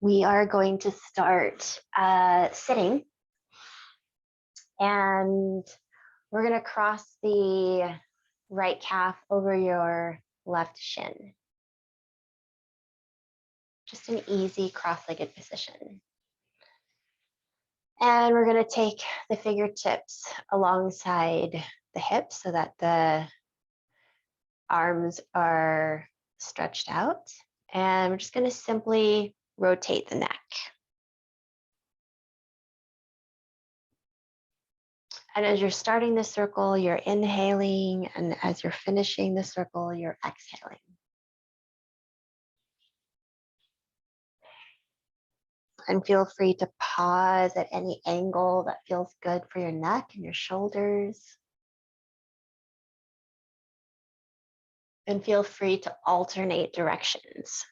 We are going to start sitting, and we're going to cross the right calf over your left shin. Just an easy cross-legged position. And we're going to take the fingertips alongside the hips so that the arms are stretched out. And we're just going to simply rotate the neck. And as you're starting the circle, you're inhaling, and as you're finishing the circle, you're exhaling. And feel free to pause at any angle that feels good for your neck and your shoulders. And feel free to alternate directions.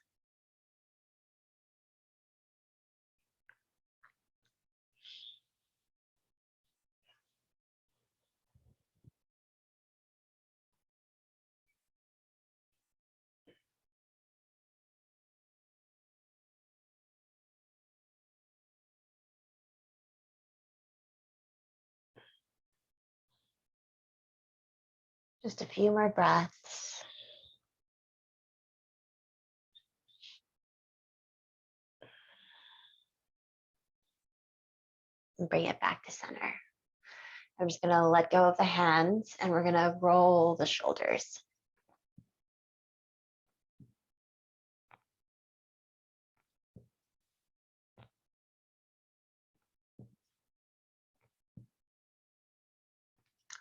Just a few more breaths. And bring it back to center. I'm just going to let go of the hands and we're going to roll the shoulders.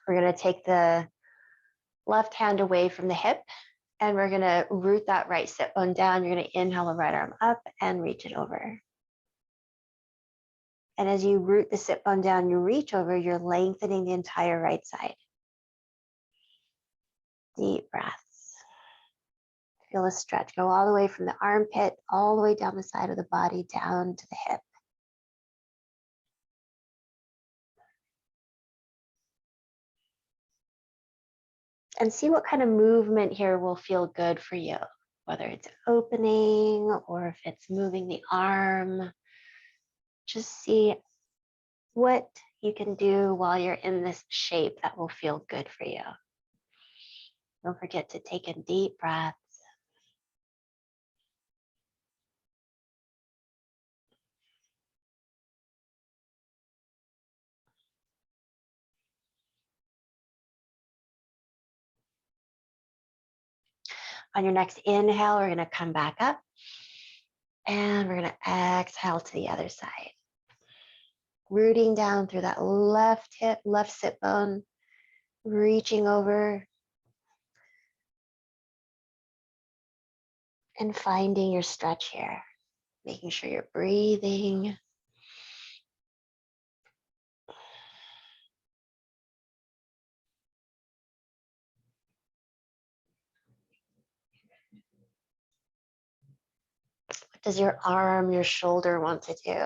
We're going to take the left hand away from the hip and we're going to root that right sit bone down. You're going to inhale the right arm up and reach it over. And as you root the sit bone down, you reach over, you're lengthening the entire right side. Deep breaths. Feel a stretch. Go all the way from the armpit, all the way down the side of the body, down to the hip. And see what kind of movement here will feel good for you, whether it's opening or if it's moving the arm. Just see what you can do while you're in this shape that will feel good for you. Don't forget to take in deep breaths. On your next inhale, we're going to come back up and we're going to exhale to the other side. Rooting down through that left hip, left sit bone, reaching over and finding your stretch here, making sure you're breathing. What does your arm, your shoulder want to do?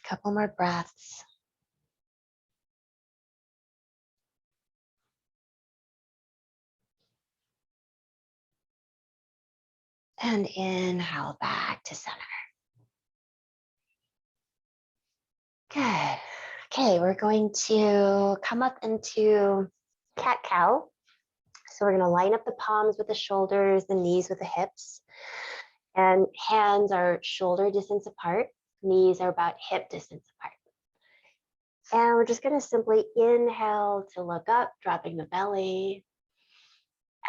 Couple more breaths. And inhale back to center. Good. Okay, we're going to come up into cat-cow. So we're going to line up the palms with the shoulders, the knees with the hips, and hands are shoulder distance apart. Knees are about hip distance apart. And we're just going to simply inhale to look up, dropping the belly.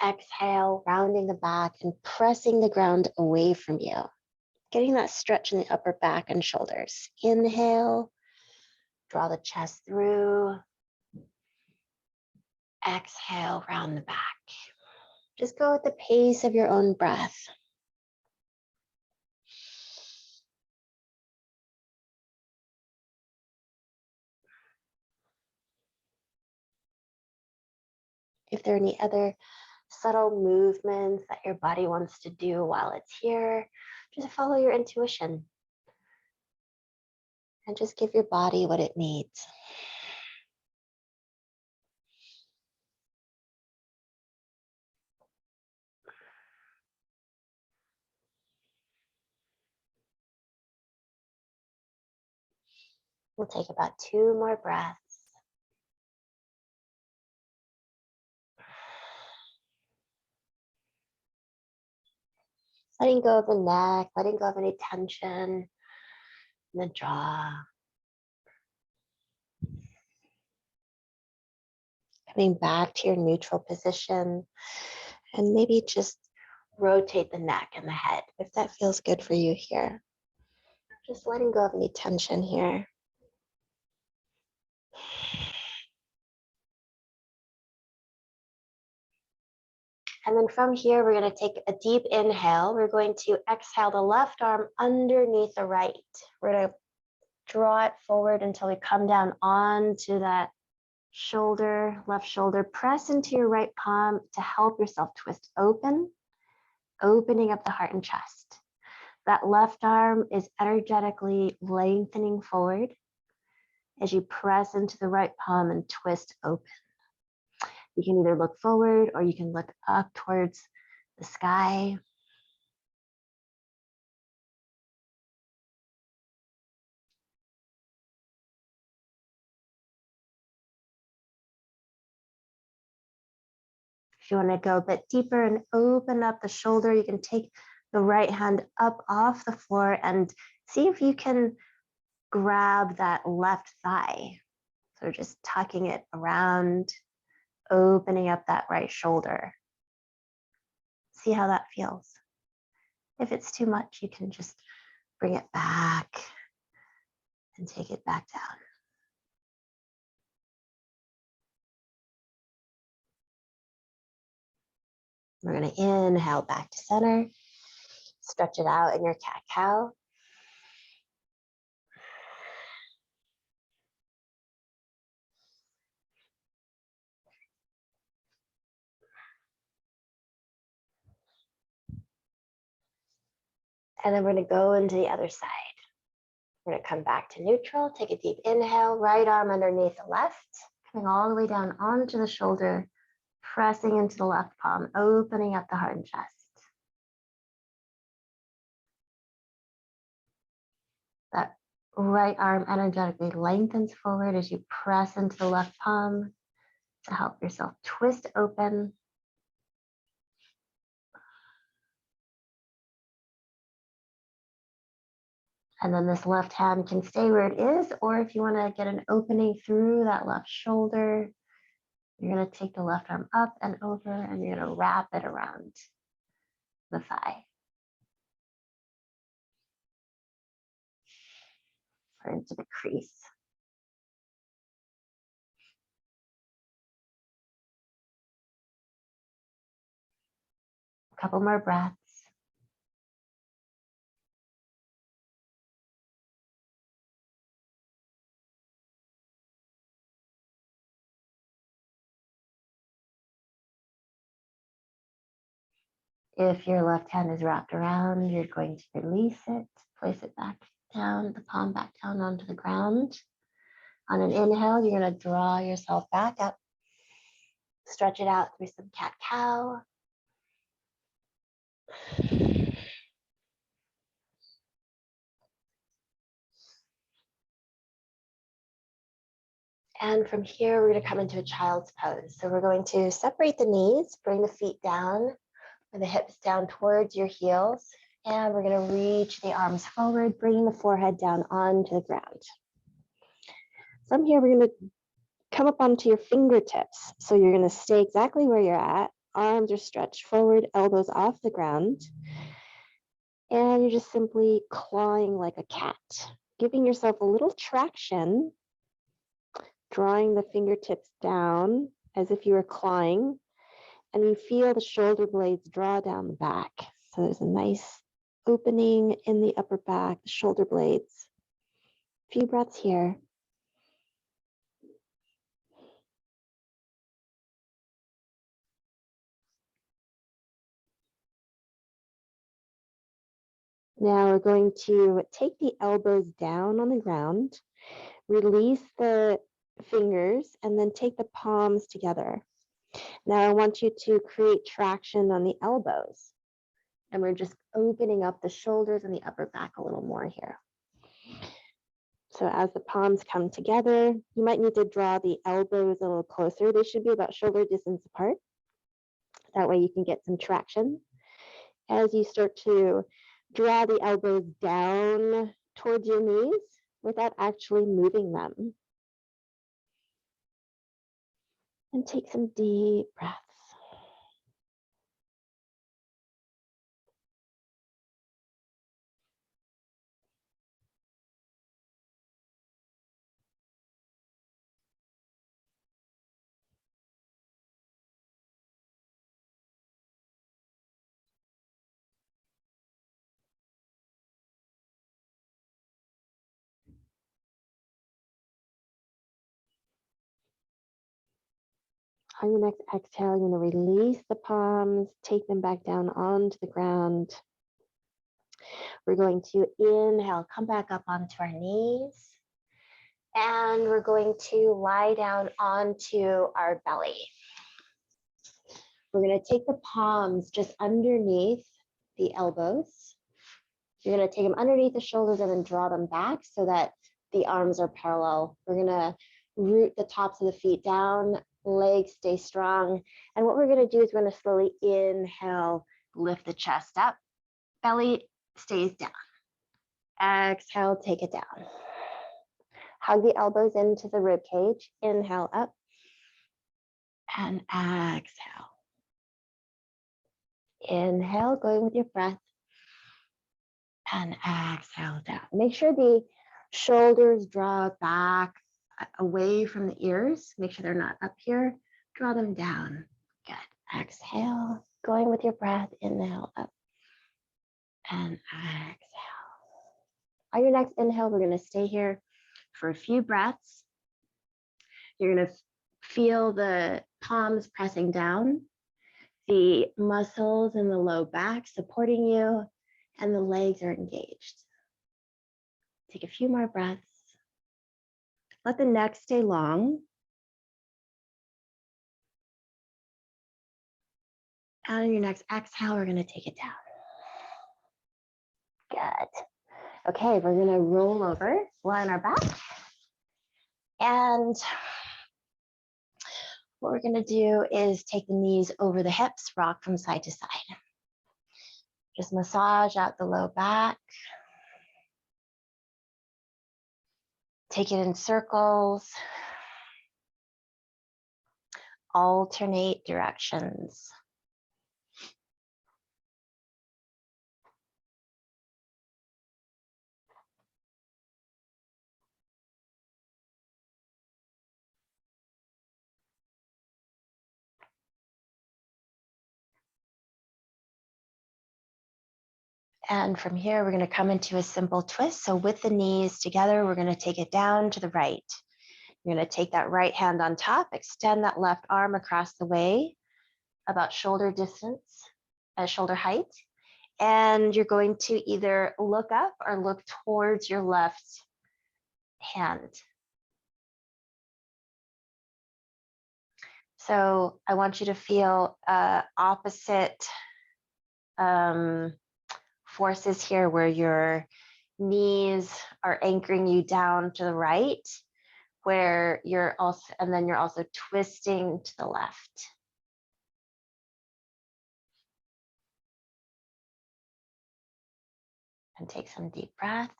Exhale, rounding the back and pressing the ground away from you. Getting that stretch in the upper back and shoulders. Inhale, draw the chest through. Exhale, round the back. Just go at the pace of your own breath. If there are any other subtle movements that your body wants to do while it's here. Just follow your intuition and just give your body what it needs. We'll take about 2 more breaths. Letting go of the neck, letting go of any tension in the jaw. Coming back to your neutral position, and maybe just rotate the neck and the head if that feels good for you here. Just letting go of any tension here. And then from here, we're going to take a deep inhale. We're going to exhale the left arm underneath the right. We're going to draw it forward until we come down onto that shoulder, left shoulder. Press into your right palm to help yourself twist open, opening up the heart and chest. That left arm is energetically lengthening forward as you press into the right palm and twist open. You can either look forward or you can look up towards the sky. If you want to go a bit deeper and open up the shoulder, you can take the right hand up off the floor and see if you can grab that left thigh. So just tucking it around, opening up that right shoulder. See how that feels. If it's too much, you can just bring it back and take it back down. We're going to inhale back to center. Stretch it out in your cat-cow. And then we're going to go into the other side. We're going to come back to neutral. Take a deep inhale, right arm underneath the left, coming all the way down onto the shoulder, pressing into the left palm, opening up the heart and chest. That right arm energetically lengthens forward as you press into the left palm to help yourself twist open. And then this left hand can stay where it is, or if you want to get an opening through that left shoulder, you're going to take the left arm up and over, and you're going to wrap it around the thigh. Or into the crease. A couple more breaths. If your left hand is wrapped around, you're going to release it, place it back down, the palm back down onto the ground. On an inhale, you're going to draw yourself back up. Stretch it out through some cat-cow. And from here, we're going to come into a child's pose. So we're going to separate the knees, bring the feet down, and the hips down towards your heels. And we're going to reach the arms forward, bringing the forehead down onto the ground. From here, we're going to come up onto your fingertips. So you're going to stay exactly where you're at. Arms are stretched forward, elbows off the ground. And you're just simply clawing like a cat, giving yourself a little traction, drawing the fingertips down as if you were clawing. And you feel the shoulder blades draw down the back. So there's a nice opening in the upper back, the shoulder blades. A few breaths here. Now we're going to take the elbows down on the ground, release the fingers, and then take the palms together. Now I want you to create traction on the elbows. And we're just opening up the shoulders and the upper back a little more here. So as the palms come together, you might need to draw the elbows a little closer. They should be about shoulder distance apart. That way you can get some traction. As you start to draw the elbows down towards your knees without actually moving them. And take some deep breaths. On your next exhale, you're going to release the palms, take them back down onto the ground. We're going to inhale, come back up onto our knees. And we're going to lie down onto our belly. We're going to take the palms just underneath the elbows. You're going to take them underneath the shoulders and then draw them back so that the arms are parallel. We're going to root the tops of the feet down, legs stay strong. And what we're going to do is we're going to slowly inhale, lift the chest up, belly stays down. Exhale, take it down. Hug the elbows into the rib cage. Inhale up and exhale. Inhale, going with your breath. And exhale down. Make sure the shoulders draw back away from the ears. Make sure they're not up here. Draw them down. Good. Exhale, going with your breath. Inhale up and exhale. On your next inhale, we're going to stay here for a few breaths. You're going to feel the palms pressing down, the muscles in the low back supporting you, and the legs are engaged. Take a few more breaths. Let the neck stay long. And on your next exhale, we're going to take it down. Good. Okay, we're going to roll over, lie on our back. And what we're going to do is take the knees over the hips, rock from side to side. Just massage out the low back. Take it in circles. Alternate directions. And from here, we're going to come into a simple twist. So with the knees together, we're going to take it down to the right. You're going to take that right hand on top, extend that left arm across the way, about shoulder distance, shoulder height. And you're going to either look up or look towards your left hand. So I want you to feel opposite forces here where your knees are anchoring you down to the right, where you're also, and then you're also twisting to the left. And take some deep breaths.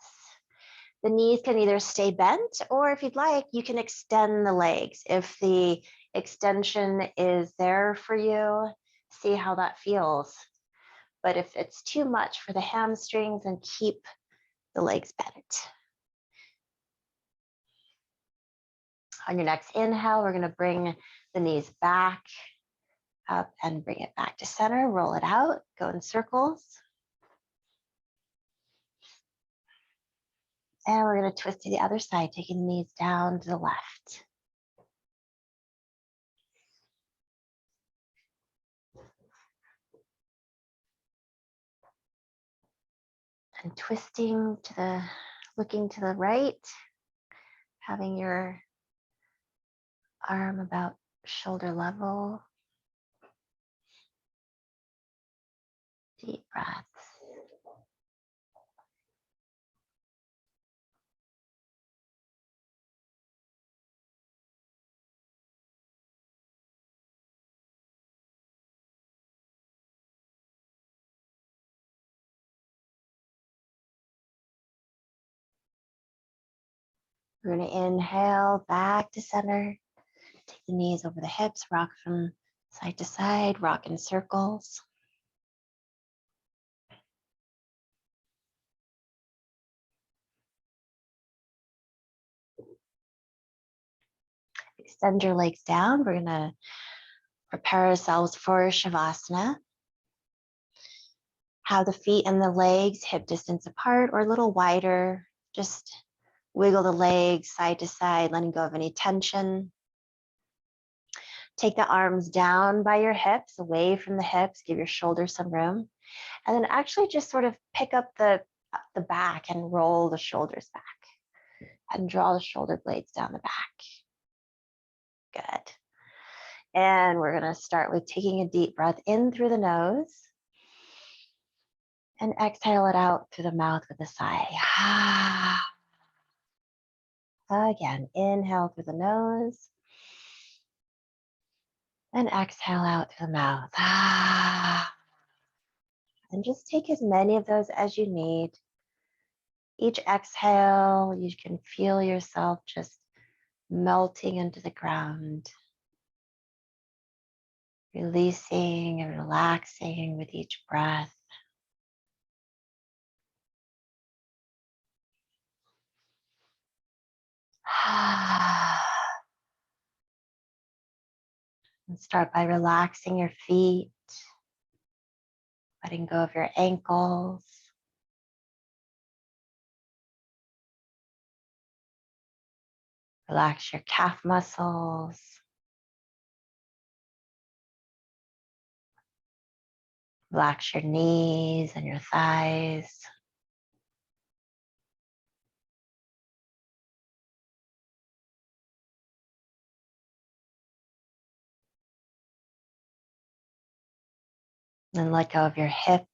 The knees can either stay bent, or if you'd like, you can extend the legs. If the extension is there for you, see how that feels. But if it's too much for the hamstrings, then keep the legs bent. On your next inhale, we're going to bring the knees back up and bring it back to center. Roll it out, go in circles. And we're going to twist to the other side, taking the knees down to the left. And twisting to the, looking to the right, having your arm about shoulder level. Deep breaths. We're going to inhale back to center. Take the knees over the hips, rock from side to side, rock in circles. Extend your legs down. We're going to prepare ourselves for Savasana. Have the feet and the legs hip distance apart or a little wider. Just wiggle the legs side to side, letting go of any tension. Take the arms down by your hips, away from the hips. Give your shoulders some room. And then actually just sort of pick up the back and roll the shoulders back. And draw the shoulder blades down the back. Good. And we're going to start with taking a deep breath in through the nose. And exhale it out through the mouth with a sigh. Again, inhale through the nose. And exhale out through the mouth. And just take as many of those as you need. Each exhale, you can feel yourself just melting into the ground. Releasing and relaxing with each breath. And start by relaxing your feet, letting go of your ankles. Relax your calf muscles. Relax your knees and your thighs. And let go of your hips.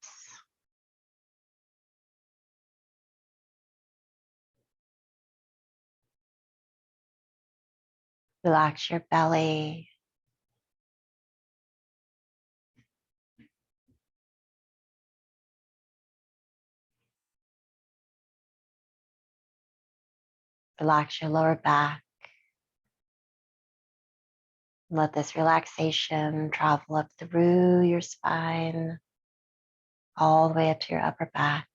Relax your belly. Relax your lower back. Let this relaxation travel up through your spine, all the way up to your upper back.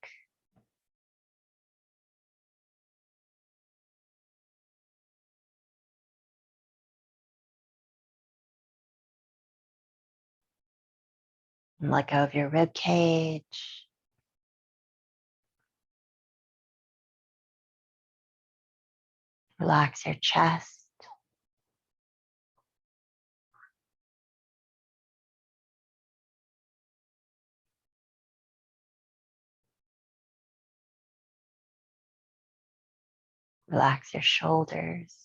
And let go of your rib cage. Relax your chest. Relax your shoulders.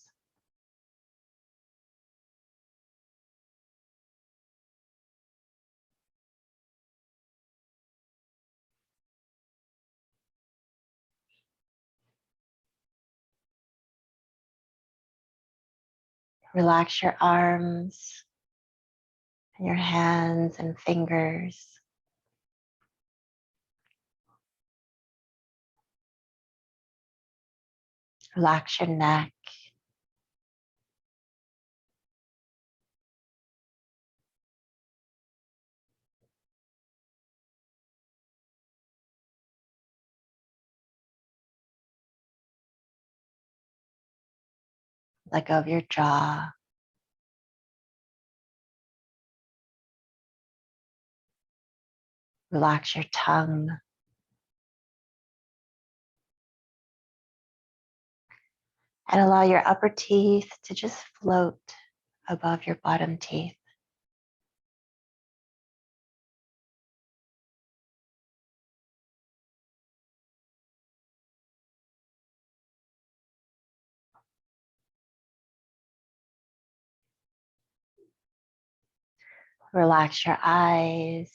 Relax your arms and your hands and fingers. Relax your neck. Let go of your jaw. Relax your tongue. And allow your upper teeth to just float above your bottom teeth. Relax your eyes.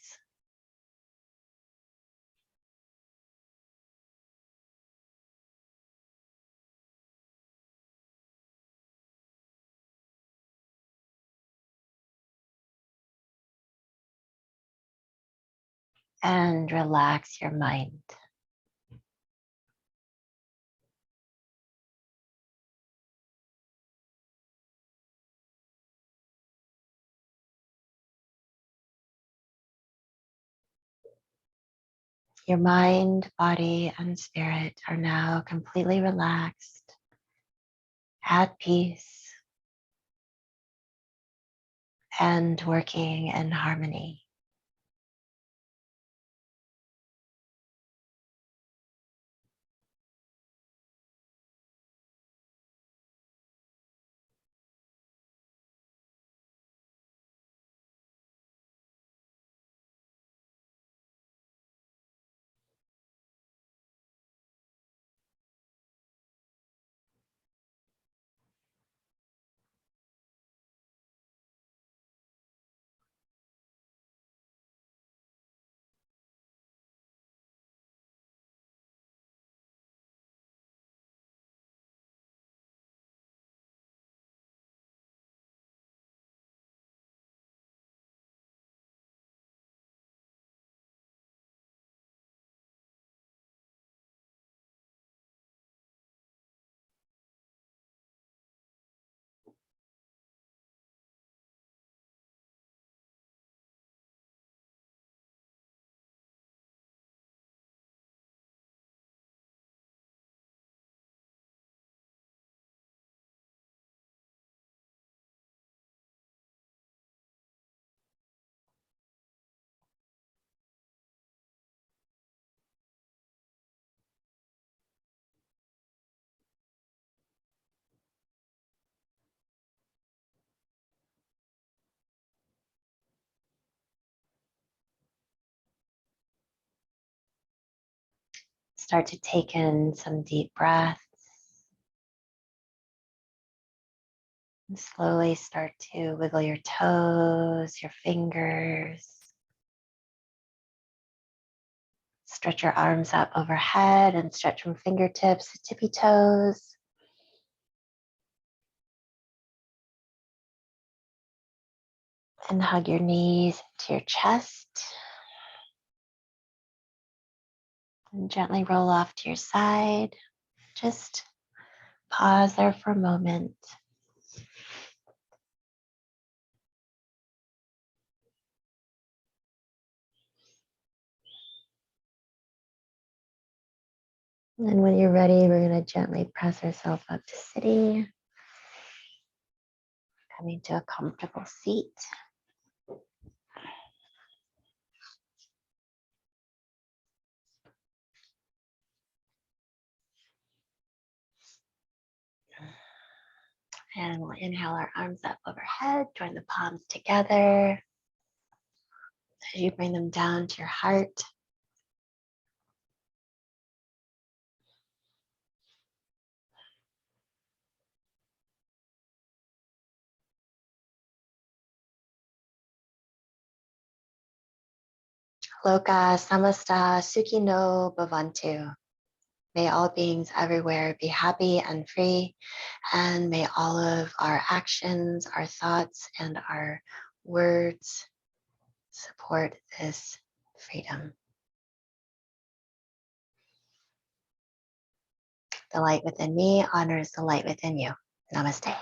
And relax your mind. Your mind, body, and spirit are now completely relaxed, at peace, and working in harmony. Start to take in some deep breaths. And slowly start to wiggle your toes, your fingers. Stretch your arms up overhead and stretch from fingertips to tippy toes. And hug your knees to your chest. And gently roll off to your side. Just pause there for a moment. And when you're ready, we're going to gently press ourselves up to sitting. Coming to a comfortable seat. And we'll inhale our arms up overhead, join the palms together. As you bring them down to your heart. Loka samasta sukhino bhavantu. May all beings everywhere be happy and free, and may all of our actions, our thoughts, and our words support this freedom. The light within me honors the light within you. Namaste.